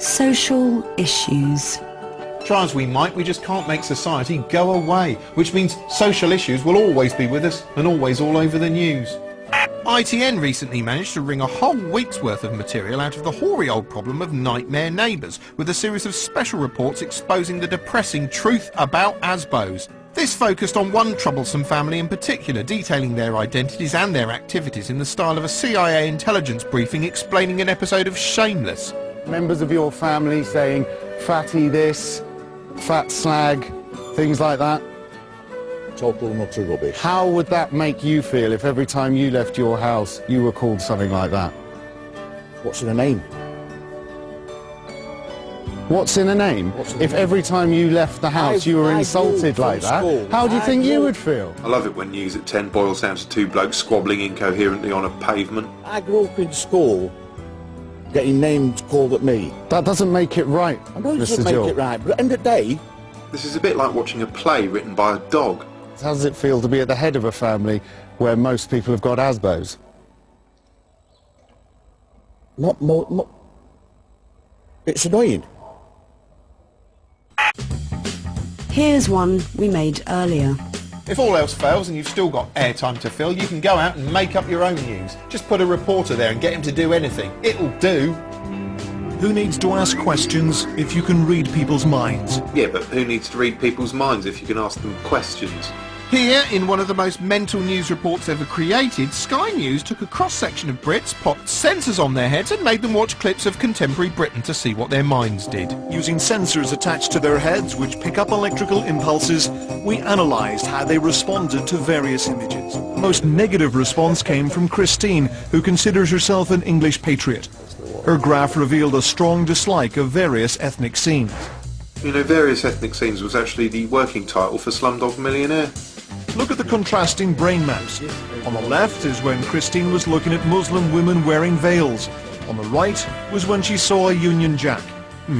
Social issues. Try as we might, we just can't make society go away, which means social issues will always be with us and always all over the news. ITN recently managed to wring a whole week's worth of material out of the hoary old problem of nightmare neighbours, with a series of special reports exposing the depressing truth about ASBOs. This focused on one troublesome family in particular, detailing their identities and their activities in the style of a CIA intelligence briefing explaining an episode of Shameless. Members of your family saying, fatty this, fat slag, things like that? Total and utter rubbish. How would that make you feel if every time you left your house you were called something like that? What's in a name? What's in a name? If every time you left the house you were insulted like that, how do you think you would feel? I love it when news at 10 boils down to two blokes squabbling incoherently on a pavement. I grew up in school getting names called at me. That doesn't make it right, I know it Mr. doesn't Jill. make it right, but at the end of the day... This is a bit like watching a play written by a dog. How does it feel to be at the head of a family where most people have got ASBOs? It's annoying. Here's one we made earlier. If all else fails and you've still got airtime to fill, you can go out and make up your own news. Just put a reporter there and get him to do anything. It'll do. Who needs to ask questions if you can read people's minds? Yeah, but who needs to read people's minds if you can ask them questions? Here, in one of the most mental news reports ever created, Sky News took a cross-section of Brits, popped sensors on their heads and made them watch clips of contemporary Britain to see what their minds did. Using sensors attached to their heads which pick up electrical impulses, we analysed how they responded to various images. The most negative response came from Christine, who considers herself an English patriot. Her graph revealed a strong dislike of various ethnic scenes. You know, Various Ethnic Scenes was actually the working title for Slumdog Millionaire. Look at the contrasting brain maps. On the left is when Christine was looking at Muslim women wearing veils. On the right was when she saw a Union Jack.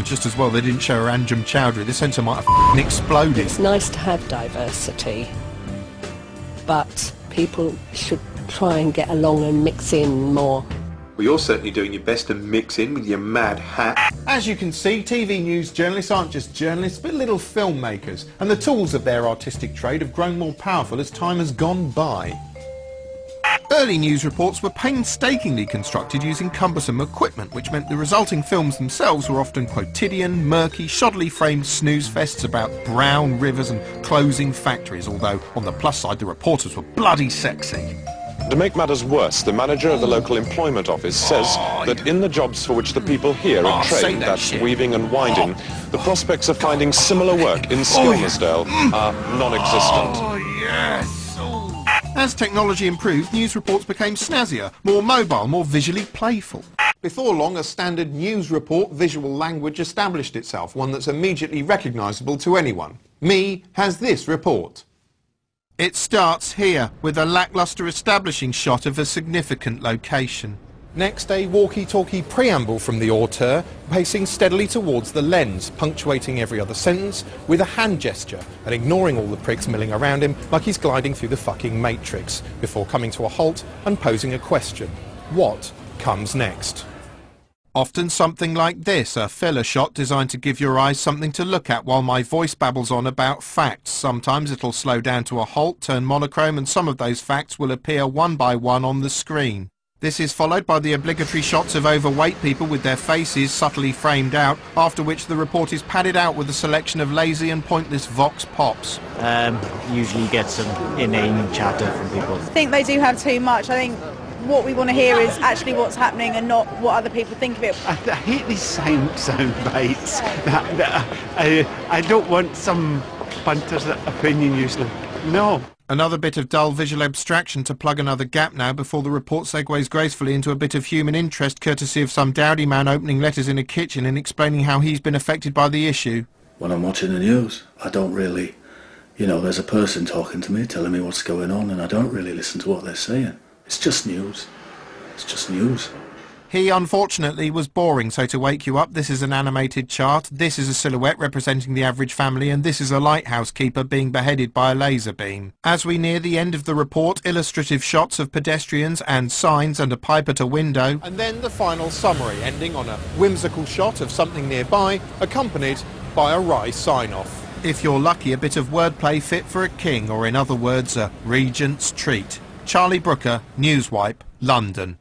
Just as well they didn't show her Anjem Chowdhury. The sensor might have exploded. It's nice to have diversity, but people should try and get along and mix in more. Well, you're certainly doing your best to mix in with your mad hat. As you can see, TV news journalists aren't just journalists, but little filmmakers, and the tools of their artistic trade have grown more powerful as time has gone by. Early news reports were painstakingly constructed using cumbersome equipment, which meant the resulting films themselves were often quotidian, murky, shoddily framed snooze fests about brown rivers and closing factories, although on the plus side the reporters were bloody sexy. To make matters worse, the manager of the local employment office says that in the jobs for which the people here are trained, that's weaving and winding, the prospects of finding similar work in Skilmersdale are non-existent. As technology improved, news reports became snazzier, more mobile, more visually playful. Before long, a standard news report visual language established itself, one that's immediately recognisable to anyone. Me has this report. It starts here, with a lacklustre establishing shot of a significant location. Next, a walkie-talkie preamble from the auteur, pacing steadily towards the lens, punctuating every other sentence with a hand gesture and ignoring all the pricks milling around him like he's gliding through the fucking Matrix, before coming to a halt and posing a question. What comes next? Often something like this, a filler shot designed to give your eyes something to look at while my voice babbles on about facts. Sometimes it'll slow down to a halt, turn monochrome, and some of those facts will appear one by one on the screen. This is followed by the obligatory shots of overweight people with their faces subtly framed out, after which the report is padded out with a selection of lazy and pointless vox pops. Usually get some inane chatter from people. I think they do have too much. I think what we want to hear is actually what's happening and not what other people think of it. I hate these sound bites. I don't want some punter's opinion usually. No. Another bit of dull visual abstraction to plug another gap now before the report segues gracefully into a bit of human interest courtesy of some dowdy man opening letters in a kitchen and explaining how he's been affected by the issue. When I'm watching the news, I don't really, there's a person talking to me, telling me what's going on, and I don't really listen to what they're saying. It's just news. It's just news. He unfortunately was boring, so to wake you up, this is an animated chart, this is a silhouette representing the average family, and this is a lighthouse keeper being beheaded by a laser beam. As we near the end of the report, illustrative shots of pedestrians and signs and a pipe at a window. And then the final summary, ending on a whimsical shot of something nearby, accompanied by a wry sign-off. If you're lucky, a bit of wordplay fit for a king, or in other words, a regent's treat. Charlie Brooker, Newswipe, London.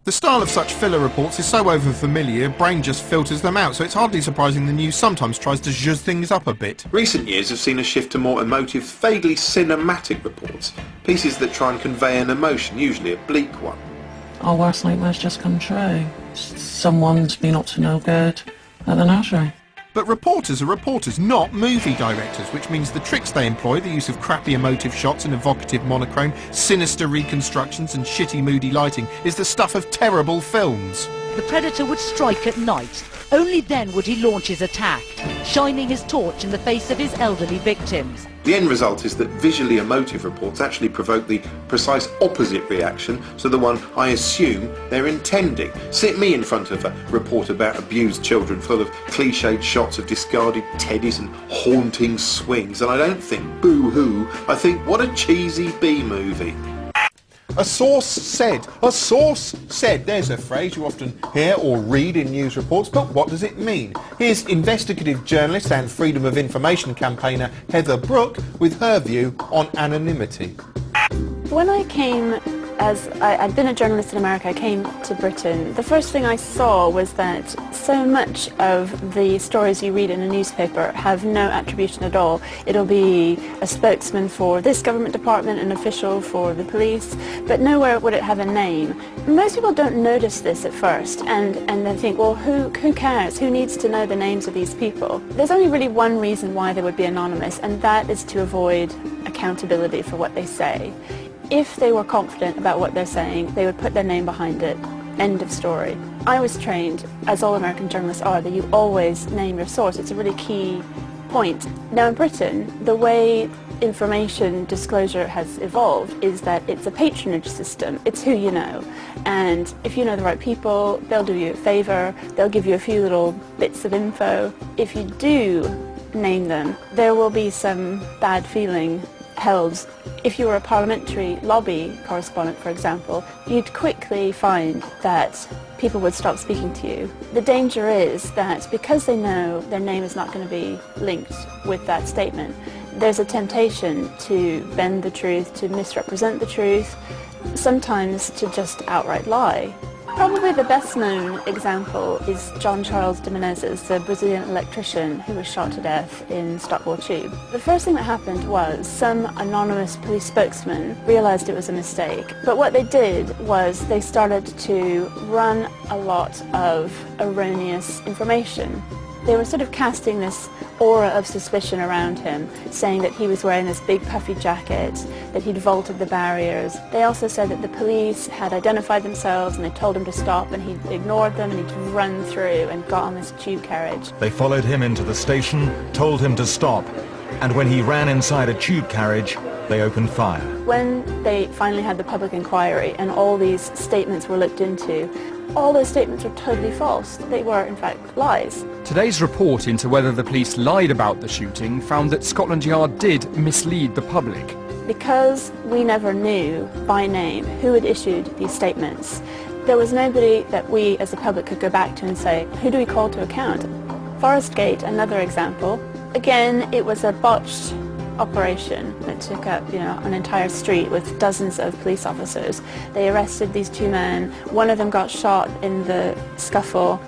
The style of such filler reports is so over-familiar, your brain just filters them out, so it's hardly surprising the news sometimes tries to zhuzh things up a bit. Recent years have seen a shift to more emotive, vaguely cinematic reports, pieces that try and convey an emotion, usually a bleak one. Our worst nightmare's just come true. Someone's been up to no good at the nursery. But reporters are reporters, not movie directors, which means the tricks they employ, the use of crappy emotive shots and evocative monochrome, sinister reconstructions and shitty moody lighting, is the stuff of terrible films. The predator would strike at night. Only then would he launch his attack, shining his torch in the face of his elderly victims. The end result is that visually emotive reports actually provoke the precise opposite reaction to the one I assume they're intending. Sit me in front of a report about abused children full of cliched shots of discarded teddies and haunting swings, and I don't think boo-hoo, I think what a cheesy B-movie. A source said. There's a phrase you often hear or read in news reports, but what does it mean? Here's investigative journalist and freedom of information campaigner Heather Brooke with her view on anonymity. When I came, I'd been a journalist in America, I came to Britain, the first thing I saw was that so much of the stories you read in a newspaper have no attribution at all. It'll be a spokesman for this government department, an official for the police, but nowhere would it have a name. Most people don't notice this at first, and they think, well, who cares? Who needs to know the names of these people? There's only really one reason why they would be anonymous, and that is to avoid accountability for what they say. If they were confident about what they're saying, they would put their name behind it. End of story. I was trained, as all American journalists are, that you always name your source. It's a really key point. Now in Britain, the way information disclosure has evolved is that it's a patronage system. It's who you know. And if you know the right people, they'll do you a favour, they'll give you a few little bits of info. If you do name them, there will be some bad feeling held. If you were a parliamentary lobby correspondent, for example, you'd quickly find that people would stop speaking to you. The danger is that because they know their name is not going to be linked with that statement, there's a temptation to bend the truth, to misrepresent the truth, sometimes to just outright lie. Probably the best known example is John Charles de Menezes, the Brazilian electrician who was shot to death in Stockwell Tube. The first thing that happened was some anonymous police spokesman realised it was a mistake. But what they did was they started to run a lot of erroneous information. They were sort of casting this aura of suspicion around him, saying that he was wearing this big puffy jacket, that he'd vaulted the barriers. They also said that the police had identified themselves and they told him to stop, and he'd ignored them and he'd run through and got on this tube carriage. They followed him into the station, told him to stop, and when he ran inside a tube carriage, they opened fire. When they finally had the public inquiry and all these statements were looked into, all those statements were totally false. They were, in fact, lies. Today's report into whether the police lied about the shooting found that Scotland Yard did mislead the public. Because we never knew by name who had issued these statements, there was nobody that we as the public could go back to and say, who do we call to account? Forest Gate, another example. Again, it was a botched operation that took up, an entire street with dozens of police officers. They arrested these two men. One of them got shot in the scuffle.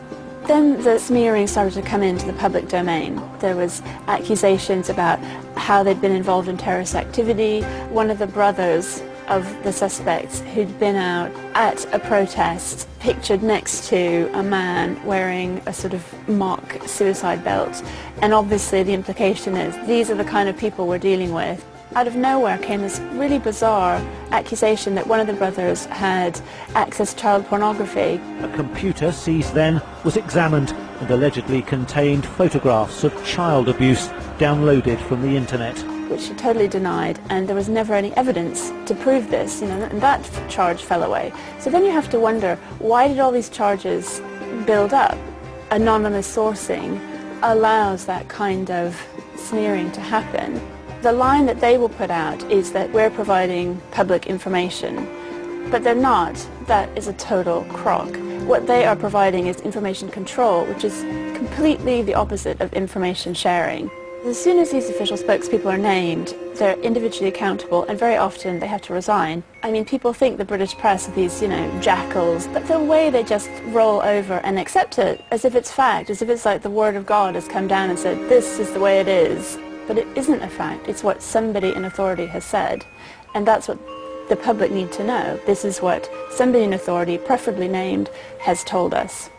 Then the smearing started to come into the public domain. There was accusations about how they'd been involved in terrorist activity. One of the brothers of the suspects who'd been out at a protest pictured next to a man wearing a sort of mock suicide belt. And obviously the implication is these are the kind of people we're dealing with. Out of nowhere came this really bizarre accusation that one of the brothers had accessed child pornography. A computer seized then was examined and allegedly contained photographs of child abuse downloaded from the internet. which she totally denied, and there was never any evidence to prove this, and that charge fell away. So then you have to wonder, why did all these charges build up? Anonymous sourcing allows that kind of smearing to happen. The line that they will put out is that we're providing public information, but they're not. That is a total crock. What they are providing is information control, which is completely the opposite of information sharing. As soon as these official spokespeople are named, they're individually accountable, and very often they have to resign. I mean, people think the British press are these, jackals, but the way they just roll over and accept it as if it's fact, as if it's like the word of God has come down and said, this is the way it is. But it isn't a fact. It's what somebody in authority has said. And that's what the public need to know. This is what somebody in authority, preferably named, has told us.